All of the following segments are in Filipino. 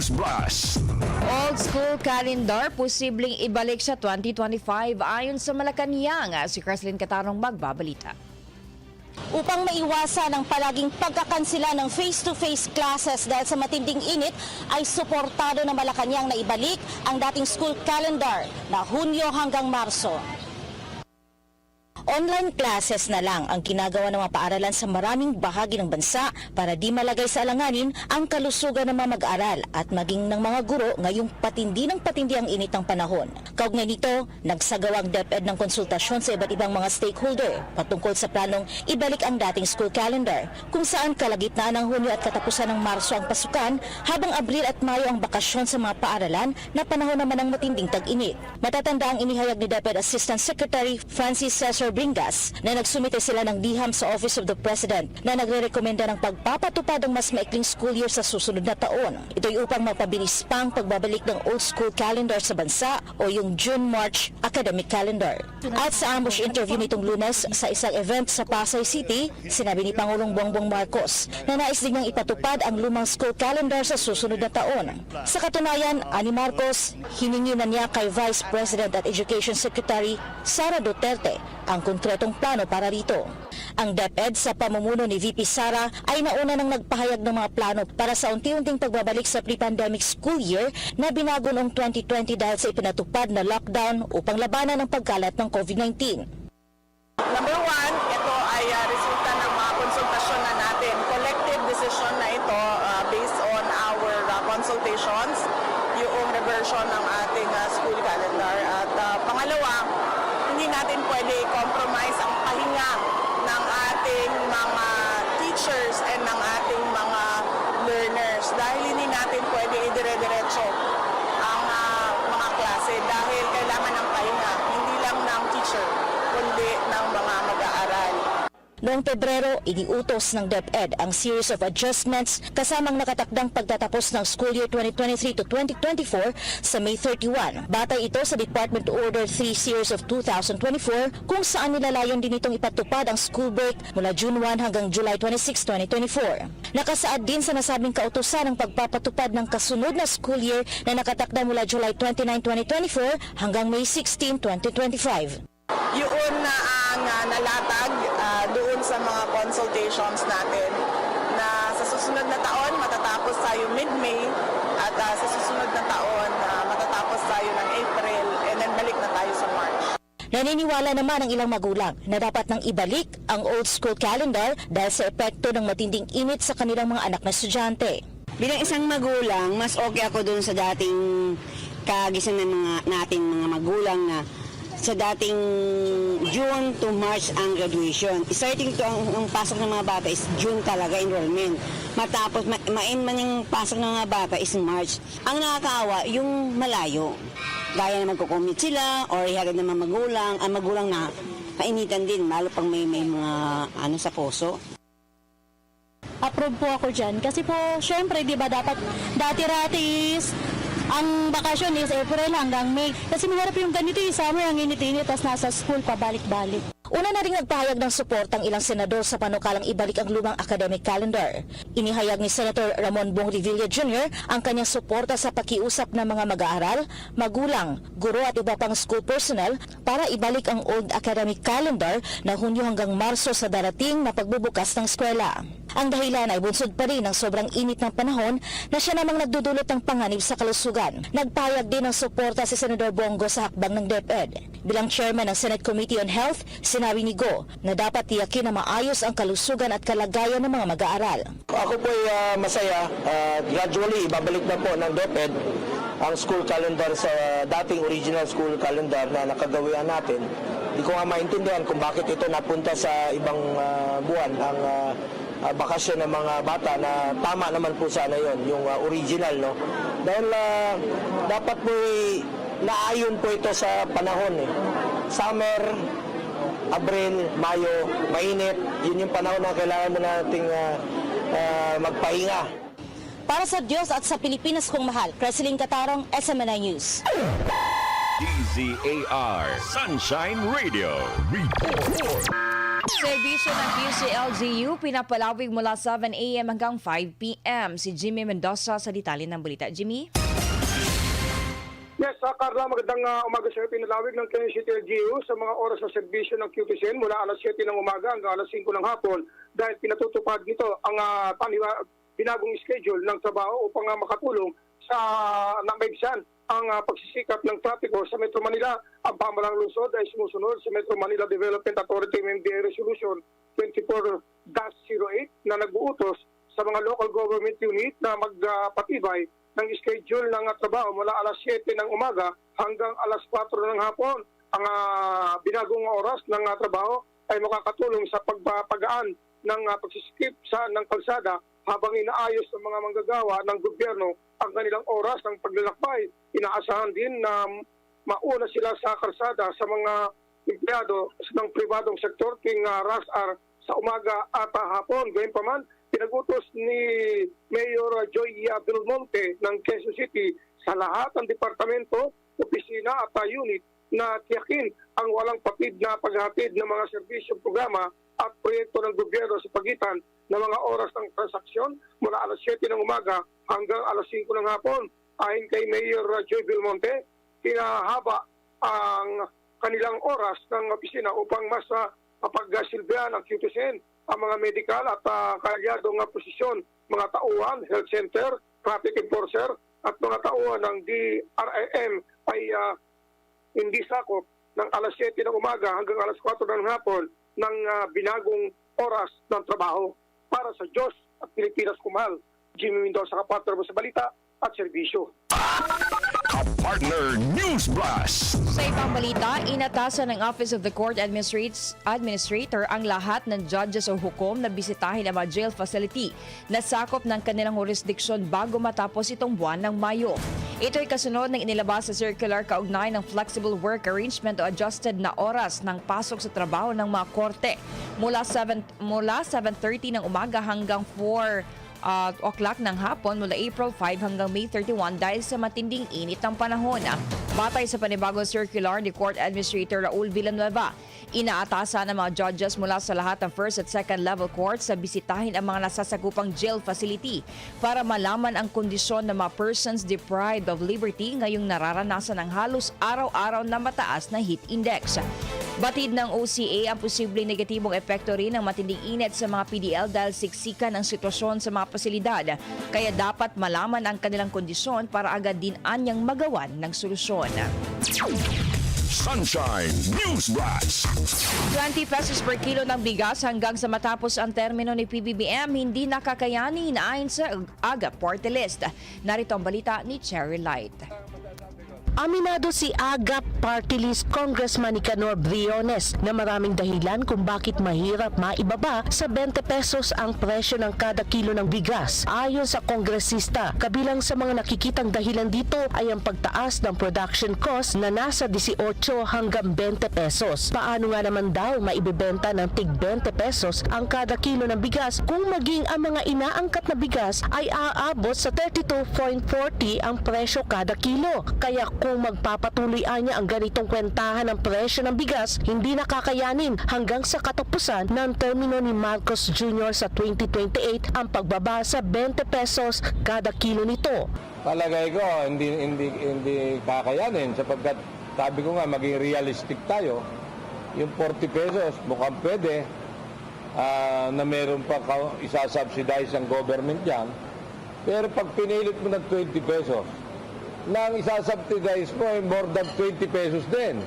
News Blast. Old school calendar posibleng ibalik sa 2025 ayon sa Malacanang. Si Creslin Catarong magbabalita. Upang maiwasan ang palaging pagkakansela ng face-to-face classes dahil sa matinding init, ay suportado ng Malacanang na ibalik ang dating school calendar na Hunyo hanggang Marso. Online classes na lang ang ginagawa ng mga paaralan sa maraming bahagi ng bansa para di malagay sa alanganin ang kalusugan ng mga mag-aaral at maging ng mga guro ngayong patindi ng patindi ang init ng panahon. Kaugnay nito, nagsagawa ang DepEd ng konsultasyon sa iba't ibang mga stakeholder patungkol sa planong ibalik ang dating school calendar kung saan kalagitnaan ng Hunyo at katapusan ng Marso ang pasukan habang Abril at Mayo ang bakasyon sa mga paaralan na panahon naman ng matinding tag-init. Matatanda ang inihayag ni DepEd Assistant Secretary Francis Cesar Bringas na nagsumite sila ng liham sa Office of the President na nagre-rekomenda ng pagpapatupad ng mas maikling school year sa susunod na taon. Ito'y upang mapabilis pang pagbabalik ng old school calendar sa bansa o yung June-March academic calendar. At sa ambush interview nitong Lunes sa isang event sa Pasay City, sinabi ni Pangulong Bongbong Marcos na nais din niyang ipatupad ang lumang school calendar sa susunod na taon. Sa katunayan, ani Marcos, hiningi na niya kay Vice President at Education Secretary Sara Duterte ang konkretong plano para rito. Ang DepEd sa pamumuno ni VP Sara ay nauna nang nagpahayag ng mga plano para sa unti-unting pagbabalik sa pre-pandemic school year na binago noong 2020 dahil sa ipinatupad na lockdown upang labanan ang pagkalat ng COVID-19. Number one, ito ay resulta ng mga konsultasyon na natin. Collective decision na ito based on our consultations, yung reversion ng ating school calendar. At pangalawa, hindi natin pwede compromise ang pahinga ng ating mga teachers and ng ating mga learners dahil hindi natin pwede idire-diretso ang mga klase dahil kailangan ng pahinga, hindi lang ng teacher, kundi ng mga mag-aaral. Noong Pebrero, iniutos ng DepEd ang series of adjustments kasamang nakatakdang pagtatapos ng school year 2023 to 2024 sa May 31. Batay ito sa Department Order 3 Series of 2024 kung saan nilalayon din itong ipatupad ang school break mula June 1 hanggang July 26, 2024. Nakasaad din sa nasabing kautusan ang pagpapatupad ng kasunod na school year na nakatakda mula July 29, 2024 hanggang May 16, 2025. Yun na ang nalatag doon sa mga consultations natin na sa susunod na taon matatapos tayo mid-May at sa susunod na taon matatapos tayo ng April and then balik na tayo sa March. Naniniwala naman ang ilang magulang na dapat nang ibalik ang old school calendar dahil sa epekto ng matinding init sa kanilang mga anak na estudyante. Bilang isang magulang, mas okay ako doon sa dating kagising ng nating mga magulang na sa dating June to March ang graduation. Starting to ang pasok ng mga bata is June talaga enrollment. Matapos main man yung pasok ng mga bata is March. Ang nakakaawa yung malayo. Gaya na magko-commute sila or ihatid ng mga magulang. Ang magulang na painitan din lalo pang may mga sa puso. Approve po ako dyan. Kasi po, syempre, di ba dapat dati-ratis, ang bakasyon is April hanggang May. Kasi mahirap yung ganito yung summer, ang init-init, tapos nasa school pabalik-balik. Una na rin nagpahayag ng suporta ang ilang senador sa panukalang ibalik ang lumang academic calendar. Inihayag ni Senator Ramon Bong Revilla Jr. ang kanyang suporta sa pakiusap ng mga mag-aaral, magulang, guro at iba pang school personnel para ibalik ang old academic calendar na Hunyo hanggang Marso sa darating na pagbubukas ng eskwela. Ang dahilan ay bunsod pa rin ng sobrang init ng panahon na siya namang nagdudulot ng panganib sa kalusugan. Nagpahayag din ng suporta si Senador Bongo sa hakbang ng DepEd. Bilang chairman ng Senate Committee on Health, sinabi ni Go na dapat tiyakin na maayos ang kalusugan at kalagayan ng mga mag-aaral. Ako po ay masaya. Gradually, ibabalik na po ng DepEd ang school calendar sa dating original school calendar na nakagawian natin. Hindi ko nga maintindihan kung bakit ito napunta sa ibang buwan ang bakasyon ng mga bata na tama naman po sana yon yung original, no? Dahil dapat po naayon po ito sa panahon. Summer, Abril, Mayo, mainit, yun yung panahon na kailangan mo nating magpahinga. Para sa Diyos at sa Pilipinas kong mahal, Creslin Catarong, SMNI News. DZAR Sunshine Radio. Report. Serbisyo ng QCLGU pinapalawig mula 7 a.m. hanggang 5 p.m. Si Jimmy Mendoza sa detalye ng balita. Jimmy? Yes, Carla, magandang umaga sa iyo. Pinalawig ng QCLGU sa mga oras ng serbisyo ng QTCN mula alas 7 ng umaga hanggang alas 5 ng hapon dahil pinatutupad nito ang binagong schedule ng trabaho upang makatulong sa namaigsan ang pagsisikap ng trapiko sa Metro Manila. Ang pamahalang lungsod ay sumusunod sa Metro Manila Development Authority MMDA Resolution 24-08 na nag-uutos sa mga local government unit na magpatibay ng schedule ng trabaho mula alas 7 ng umaga hanggang alas 4 ng hapon. Ang binagong oras ng trabaho ay makakatulong sa pagpapagaan ng pagsisikip ng kalsada habang inaayos ng mga manggagawa ng gobyerno ang kanilang oras ng paglalakbay. Inaasahan din na mauna sila sa kalsada sa mga empleyado ng pribadong sektor tuwing rush hour sa umaga at hapon. Gayunpaman, pinagutos ni Mayor Joy Belmonte ng Quezon City sa lahat ng departamento, opisina at unit na tiyakin ang walang patid na paghatid ng mga serbisyong programa at proyekto ng gobyerno sa pagitan ng mga oras ng transaksyon mula alas 7 ng umaga hanggang alas 5 ng hapon. Ayon kay Mayor Joy Belmonte, pinahaba ang kanilang oras ng opisina upang mas mapagsilbihan ng QTCN ang mga medical at kaalyadong posisyon, mga tauhan, health center, traffic enforcer at mga tauhan ng DRIM ay hindi sakop ng alas 7 ng umaga hanggang alas 4 ng hapon ng binagong oras ng trabaho. Para sa Diyos at Pilipinas kumahal, Jimmy Mendoza, kapartner mo sa balita at serbisyo. Partner News Blast. Sa ibang balita, inatasan ng Office of the Court Administrator ang lahat ng judges o hukom na bisitahin ang mga jail facility na sakop ng kanilang jurisdiksyon bago matapos itong buwan ng Mayo. Ito ay kasunod ng inilabas sa circular kaugnay ng flexible work arrangement o adjusted na oras ng pasok sa trabaho ng mga korte mula 7:30 ng umaga hanggang 4 o'clock ng hapon mula April 5 hanggang May 31 dahil sa matinding init ng panahon. Batay sa panibagong circular ni Court Administrator Raul Villanueva, inaatasan ng mga judges mula sa lahat ng first at second level courts sa bisitahin ang mga nasasagupang jail facility para malaman ang kondisyon ng mga persons deprived of liberty ngayong nararanasan ng halos araw-araw na mataas na heat index. Batid ng OCA ang posibleng negatibong epekto rin ng matinding init sa mga PDL dahil siksikan ang sitwasyon sa mga pasilidad. Kaya dapat malaman ang kanilang kondisyon para agad din anyang magawan ng solusyon. Sunshine News Blast. 20 pesos per kilo ng bigas hanggang sa matapos ang termino ni PBBM hindi nakakayanin ayon sa AGA Party List. Narito ang balita ni Cherry Light. Aminado si AGA Party List Congressman Nicanor Briones na maraming dahilan kung bakit mahirap maibaba sa 20 pesos ang presyo ng kada kilo ng bigas. Ayon sa kongresista, kabilang sa mga nakikitang dahilan dito ay ang pagtaas ng production cost na nasa 18 hanggang 20 pesos. Paano nga naman daw maibebenta ng tig 20 pesos ang kada kilo ng bigas kung maging ang mga inaangkat na bigas ay aabot sa 32.40 ang presyo kada kilo. Kaya kung magpapatuloy niya ang ganitong kwentahan ng presyo ng bigas, hindi nakakayanin hanggang sa katapusan ng termino ni Marcos Jr. sa 2028 ang pagbaba sa 20 pesos kada kilo nito. Palagay ko hindi kakayanin sapagkat sabi ko nga maging realistic tayo. Yung 40 pesos mukhang pwede na meron pa isasubsidize ang government dyan. Pero pag pinilit mo ng 20 pesos, na ang isasubsidize mo ay more than 20 pesos din.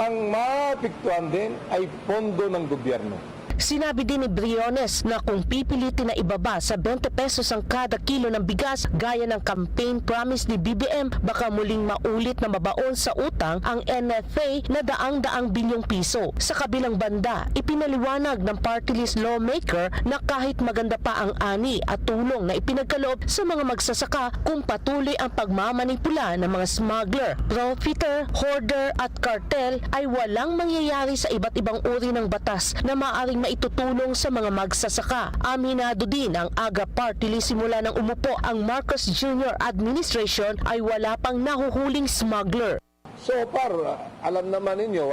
Ang maapektuhan din ay pondo ng gobyerno. Sinabi din ni Briones na kung pipilitin na ibaba sa 20 pesos ang kada kilo ng bigas gaya ng campaign promise ni BBM, baka muling maulit na mabaon sa utang ang NFA na daang-daang bilyong piso. Sa kabilang banda, ipinaliwanag ng party list lawmaker na kahit maganda pa ang ani at tulong na ipinagkaloob sa mga magsasaka kung patuloy ang pagmamanipula ng mga smuggler, profiteer, hoarder at cartel ay walang mangyayari sa iba't ibang uri ng batas na maaaring maitutulong sa mga magsasaka. Aminado din ang AGA Party List simula nang umupo ang Marcos Jr. administration ay wala pang nahuhuling smuggler. So far, alam naman ninyo,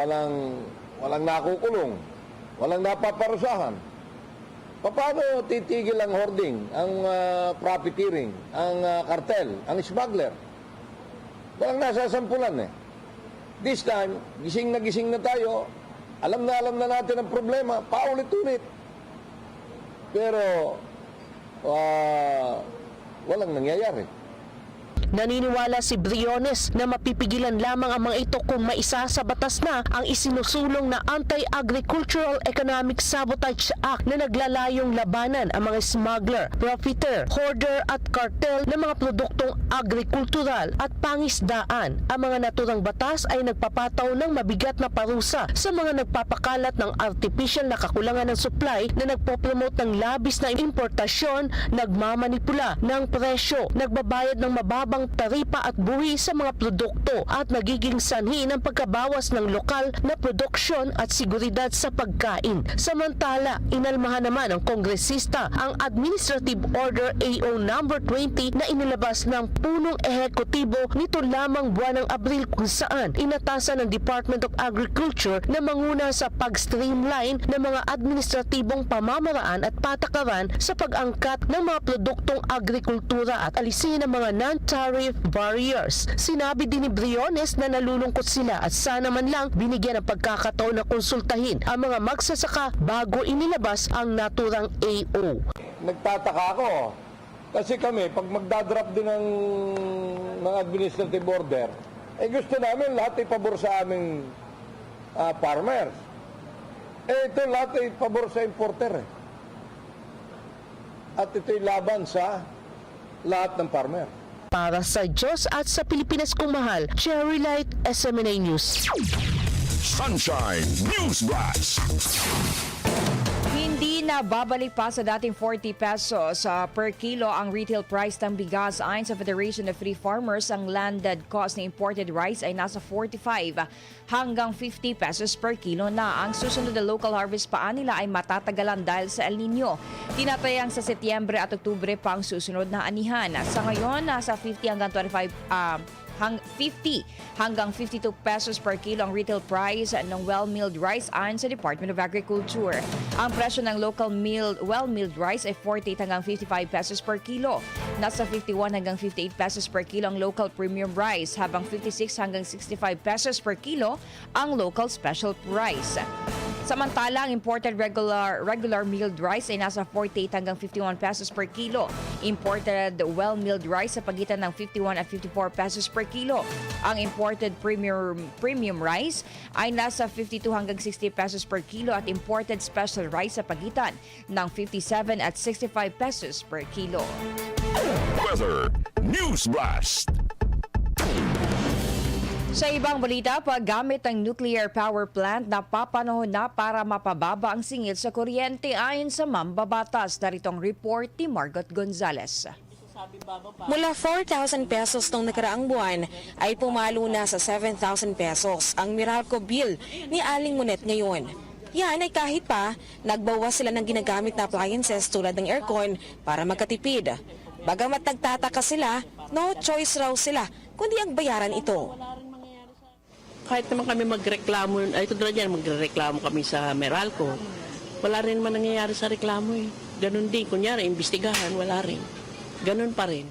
walang nakukulong. walang napaparusahan. Paano titigil ang hoarding, ang profiteering, ang kartel, ang smuggler? Walang nasasampulan eh. This time, gising na tayo, alam na natin ang problema, paulit-ulit. Pero, walang nangyayari. Naniniwala si Briones na mapipigilan lamang ang mga ito kung maisa sa batas na ang isinusulong na Anti-Agricultural Economic Sabotage Act na naglalayong labanan ang mga smuggler, profiteer, hoarder at cartel ng mga produktong agrikultural at pangisdaan. Ang mga naturang batas ay nagpapataw ng mabigat na parusa sa mga nagpapakalat ng artificial na kakulangan ng supply na nagpopromote ng labis na importasyon, nagmamanipula ng presyo, nagbabayad ng mababang taripa at buwi sa mga produkto at nagiging sanhi ng pagkabawas ng lokal na produksyon at seguridad sa pagkain. Samantala, inalmahan naman ng kongresista ang Administrative Order AO No. 20 na inilabas ng punong ehekutibo nito lamang buwan ng Abril kung saan inatasan ng Department of Agriculture na manguna sa pag-streamline ng mga administratibong pamamaraan at patakaran sa pag-angkat ng mga produktong agrikultura at alisin ang mga non-tariff barriers. Sinabi din ni Briones na nalulungkot sila at sana man lang binigyan ng pagkakataon na konsultahin ang mga magsasaka bago inilabas ang naturang AO. Nagtataka ako. Kasi kami, pag magdadrop din ng administrative order, gusto namin lahat ay pabor sa aming farmers. Ito lahat ay pabor sa importer. At ito'y laban sa lahat ng farmer. Para sa Diyos at sa Pilipinas kong mahal, Cherry Light, SMNA News. Sunshine News Blast. Hindi na babalik pa sa dating 40 pesos per kilo ang retail price ng bigas. Ayon sa Federation of Free Farmers, ang landed cost ng imported rice ay nasa 45 hanggang 50 pesos per kilo na. Ang susunod na local harvest pa nila ay matatagalan dahil sa El Nino. Tinatayang sa Setyembre at Oktubre pa ang susunod na anihan. Sa ngayon, nasa 50 hanggang 50 hanggang 52 pesos per kilo ang retail price ng well-milled rice ayon sa Department of Agriculture. Ang presyo ng local well-milled rice ay 48 hanggang 55 pesos per kilo. Nasa 51 hanggang 58 pesos per kilo ang local premium rice, habang 56 hanggang 65 pesos per kilo ang local special rice. Samantala, ang imported regular milled rice ay nasa 48 hanggang 51 pesos per kilo. Imported well-milled rice sa pagitan ng 51 at 54 pesos per kilo. Ang imported premium rice ay nasa 52 hanggang 60 pesos per kilo at imported special rice sa pagitan ng 57 at 65 pesos per kilo. Weather News Blast. Sa ibang balita, paggamit ng nuclear power plant na papanahon na para mapababa ang singil sa kuryente ayon sa mambabatas. Narito ang report ni Margot Gonzalez. Mula 4,000 pesos noong nakaraang buwan ay pumalo na sa 7,000 pesos ang Meralco bill ni Aling Monet ngayon. Yan ay kahit pa nagbawas sila ng ginagamit na appliances tulad ng aircon para magkatipid. Bagamat nagtataka sila, no choice raw sila kundi ang bayaran ito. Kahit naman kami magreklamo, ay tulad yan, magreklamo kami sa Meralco, wala rin naman nangyayari sa reklamo eh. Ganun din, kunyari, imbestigahan, wala rin. Ganun pa rin.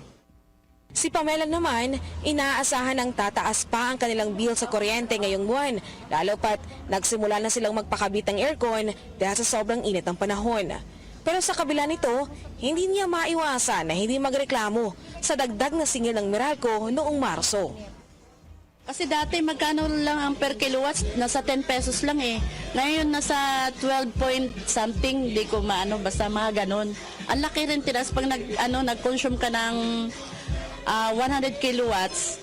Si Pamela naman, inaasahan ng tataas pa ang kanilang bill sa kuryente ngayong buwan, lalo pat nagsimula na silang magpakabit ng aircon dahil sa sobrang init ng panahon. Pero sa kabila nito, hindi niya maiwasan na hindi magreklamo sa dagdag na singil ng Meralco noong Marso. Kasi dati magkano lang ang per kilowatts, nasa 10 pesos lang eh. Ngayon nasa 12 point something, di ko maano, basta mga ganon. Ang laki rin tiras pag nag-consume ka ng 100 kilowatts,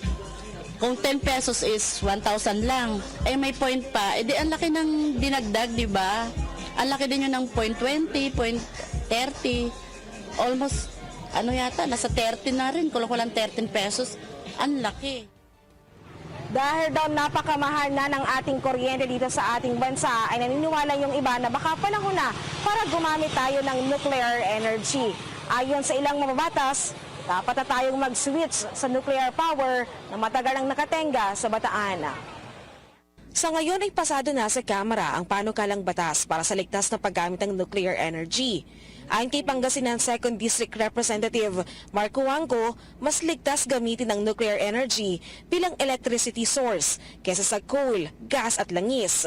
kung 10 pesos is 1,000 lang. Eh may point pa, eh di ang laki ng dinagdag, di ba? Ang laki din yun ng 0.20, 0.30, almost, nasa 30 na rin, kulang 13 pesos. Ang laki. Dahil daw napakamahal na ng ating kuryente dito sa ating bansa, ay naniniwala yung iba na baka panahon na para gumamit tayo ng nuclear energy. Ayon sa ilang mababatas, dapat na tayong mag-switch sa nuclear power na matagal ang nakatenga sa Bataan. Sa ngayon ay pasado na sa Kamara ang panukalang batas para sa ligtas na paggamit ng nuclear energy. Ayon kay Pangasinan 2nd District Representative Marco Wangco, mas ligtas gamitin ang nuclear energy bilang electricity source kaysa sa coal, gas at langis.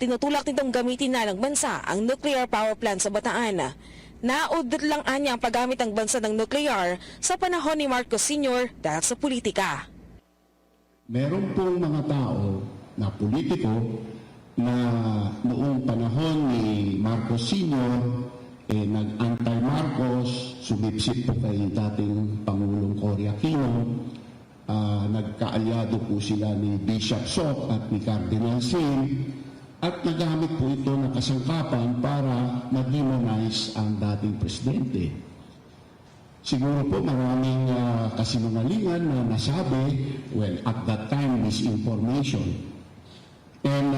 Tinutulak nitong gamitin na ng bansa ang nuclear power plant sa Bataan. Naudot lang anya ang paggamit ng bansa ng nuclear sa panahon ni Marcos Sr. dahil sa politika. Meron pong mga tao na politiko na noong panahon ni Marcos Sr. Nag-anti-Marcos, sumipsip po kay dating Pangulong Cory Aquino, nagkaalyado po sila ni Bishop Sok at ni Cardinal Sin, at nagamit po ito ng kasangkapan para ma-demonize ang dating presidente. Siguro po maraming kasinungalingan na nasabi, well, at that time, misinformation. And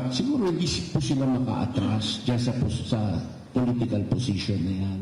siguro hindi po sila maka-atras dyan sa political position na yan.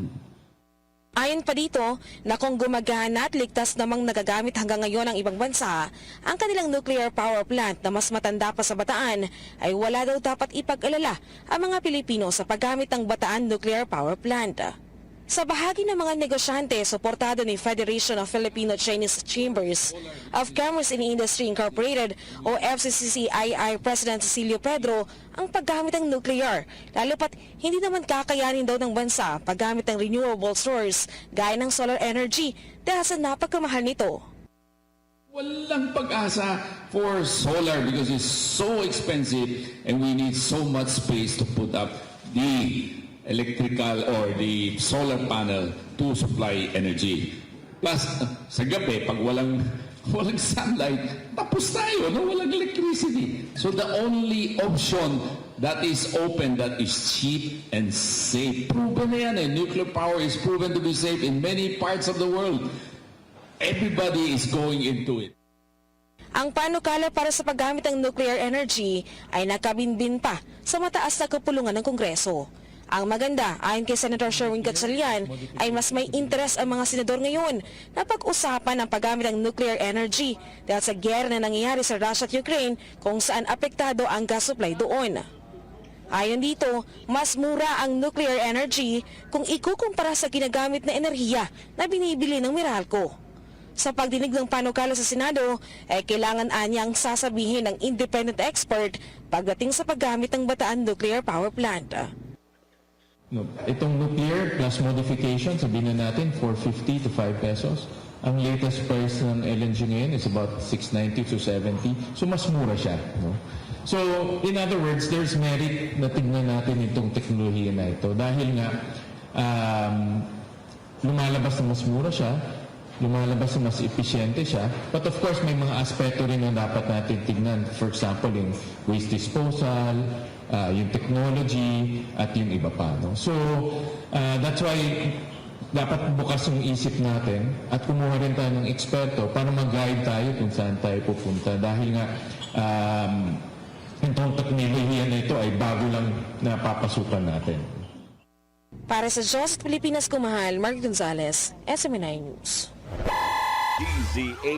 Ayon pa dito na kung gumagana at ligtas namang nagagamit hanggang ngayon ang ibang bansa, ang kanilang nuclear power plant na mas matanda pa sa Bataan ay wala daw dapat ipag-alala ang mga Pilipino sa paggamit ng Bataan Nuclear Power Plant. Sa bahagi ng mga negosyante, suportado ni Federation of Filipino-Chinese Chambers of Commerce and Industry Incorporated o FCCCII President Cecilio Pedro ang paggamit ng nuclear, lalo pat hindi naman kakayanin daw ng bansa paggamit ng renewable source gaya ng solar energy dahil sa napagkamahal nito. Walang pag-asa for solar because it's so expensive and we need so much space to put up the electrical or the solar panel to supply energy. Plus, sa gabi, pag walang sunlight, tapos tayo, no? Walang electricity. So the only option that is open, that is cheap and safe. Proven na yan eh. Nuclear power is proven to be safe in many parts of the world. Everybody is going into it. Ang panukala para sa paggamit ng nuclear energy ay nakabinbin pa sa mataas na kapulungan ng Kongreso. Ang maganda, ayon kay Senator Sherwin Gatchalian, ay mas may interes ang mga senador ngayon na pag-usapan ang paggamit ng nuclear energy dahil sa giyera na nangyayari sa Russia at Ukraine kung saan apektado ang gas supply doon. Ayon dito, mas mura ang nuclear energy kung ikukumpara sa ginagamit na enerhiya na binibili ng Meralco. Sa pagdinig ng panukala sa Senado, ay kailangan anyang sasabihin ng independent expert pagdating sa paggamit ng Bataan Nuclear Power Plant. Itong nuclear plus modification, sabihin na natin 450 to 5 pesos. Ang latest price ng LNG ngayon is about 690 to 70. So mas mura siya. No? So in other words, there's merit na tignan natin itong teknolohiya na ito. Dahil nga lumalabas na mas mura siya, lumalabas na mas episyente siya. But of course, may mga aspeto rin na dapat natin tignan. For example, yung waste disposal, yung technology, at yung iba pa. No? So, that's why dapat bukas yung isip natin at kumuha rin tayo ng eksperto para mag-guide tayo kung saan tayo pupunta. Dahil nga, itong teknolohiya na ito ay bago lang napapasukan natin. Para sa Diyos at Pilipinas Kumahal, Mark Gonzalez, SMNI News.